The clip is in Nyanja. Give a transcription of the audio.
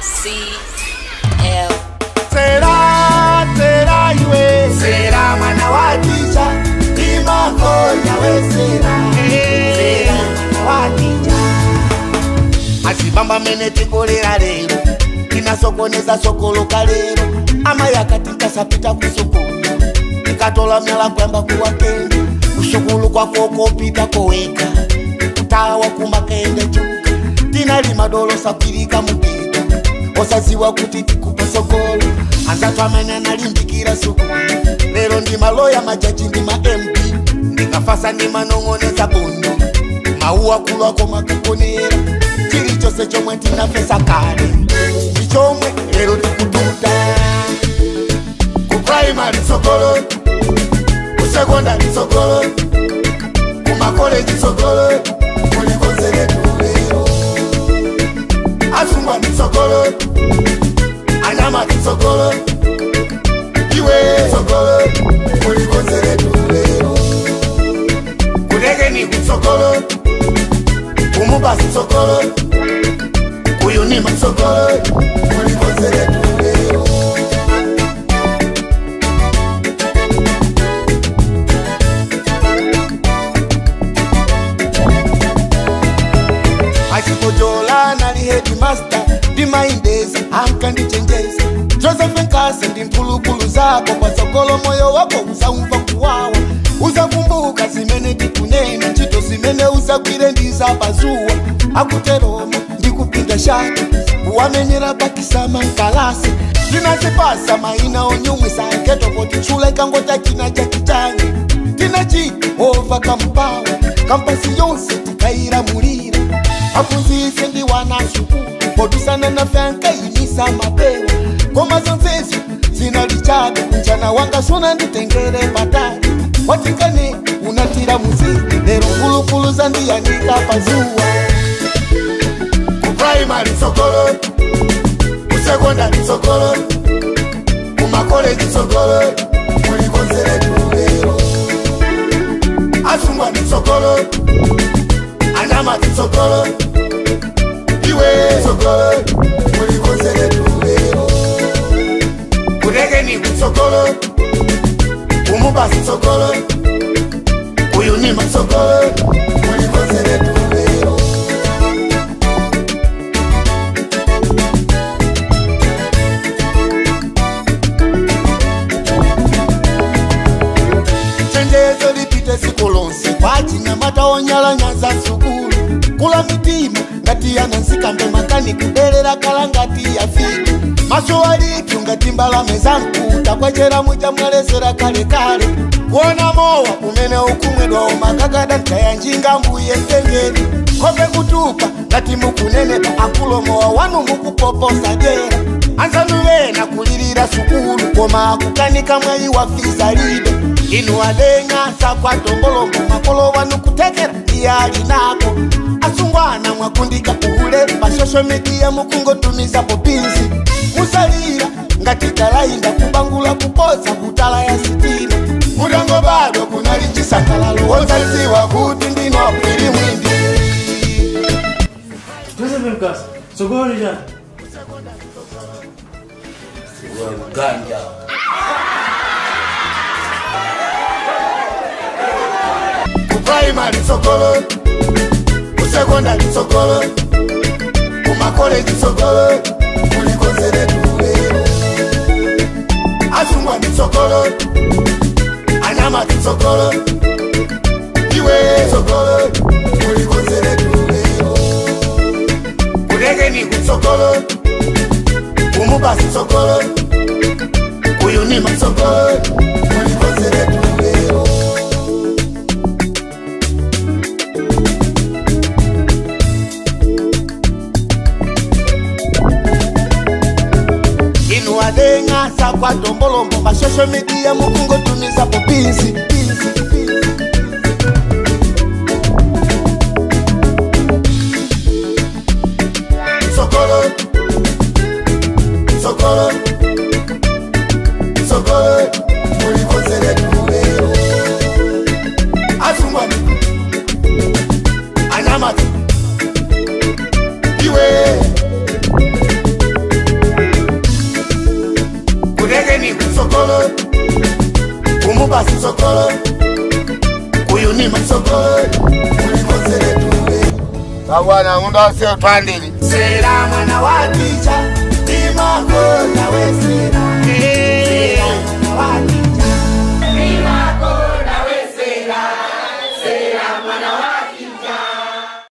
CL. Sera iwe sera mwana wa ticha imakonya we sera mwana wa ticha asibamba mene tikolera lero inasokoneza sokoloka lero ama yakatika sapita kusukulu ikatola myala kwamba kuwakende ushukulu kwa koko pita koweka utawa kumakende chuka tinali madolo sapirika mupita osaziwa kuti tikupa sokolo anzatu amene nalimbikira sukulu lero ndi maloya majaji ndi ma MP ndikafasa ndi manong'oneza bondo mauwa kulwako makakonera chili chose chomwe tinafesa kale ndichomwe lero tikututa ku primary sokolo ku secondary sokolo ku makoleji sokolo kulikonzere tulero asungwa ndi sokolo anyama ndi sokolo iwe sokolo kulikonzere tulero kudegeni kusokolo kumubasi sokolo kuyunima sokolo kulikonzere tulero Asikojola nali headmaster di mindezi anka ndi chenjezi Joseph Nkase ndi mpulupulu zako kwa sokolo moyo wako uzaumva kuwawa uzakumbuka zimene tikunena ntchito zimene uzagwire ndizapazuwa akuteroma ndikupinda shati wamenyera pakisama nkalasi tinazipasa maina onyumwisa anketo poti chula ikangota china chakichange tinachi ova kampawa kampasi yonse tikaira mulira apunzise ndi wana shukulu podusana na fyanka imisa mapewa koma zonsezo zinalichaga mchana wanga sona nditengere patali watikane unatira muziki lero kulukulu zandiyanika pazuwa ku primary sokolo ku secondary sokolo ku makoleji sokolo kulikonzere tulero asungwa ndi sokolo anyama ndi sokolo iwe sokolo kulikonzere tulero kudegeni kusokolo kumubasi sokolo kuyunima sokolo kulikonzere tulero chenjezo lipite sikulonse kwachinyamata onyala nyanza sukulu kula mitima ngati yanansikambe makani kudelera kala ngati yafika maso waliki ungati mbalame za mkuta kwachera muja mwelezera kale kale kuona mowa umene ukumwedwa umakakada ntaya njinga mbuye mtengeni kope kutupa ngati mukunenepa akulomowa wanu mukupoposa jera anzanuwena kulirira sukulu koma akukanika mwayi wafisa libe inu adeng'asa kwa tongolombo makolo wanu kutekera iyali nako asungwana mwakundika kuhule pasosho media mukungotumiza popinzi musalira ngati kalainda kubangula kupoza kutala ya sitima mudango bado kunali chisakalalo wozaziwa kuti ndino pili mwindi Joseph Nkase, sokoni jana. ganja ku primary sokolo ku secondary sokolo ku makoleji sokolo kulikonzere tulero asungwa ndi sokolo anyama ndi sokolo iwe sokolo kulikonzere tulero kudegeni kusokolo kumubasi sokolo kuyunima sokolo kulikonzere tulero inu adeng'asa kwa tombolombo pasosho media mukungotumiza popinzi sokolo sokolo sokolo kulikonzere tulero asungwa anyama iwe kumubasi sokolo kuyunima sokolo mulikozele tule Bwana ngunda sio twandili sera mwana wa ticha imako na wesera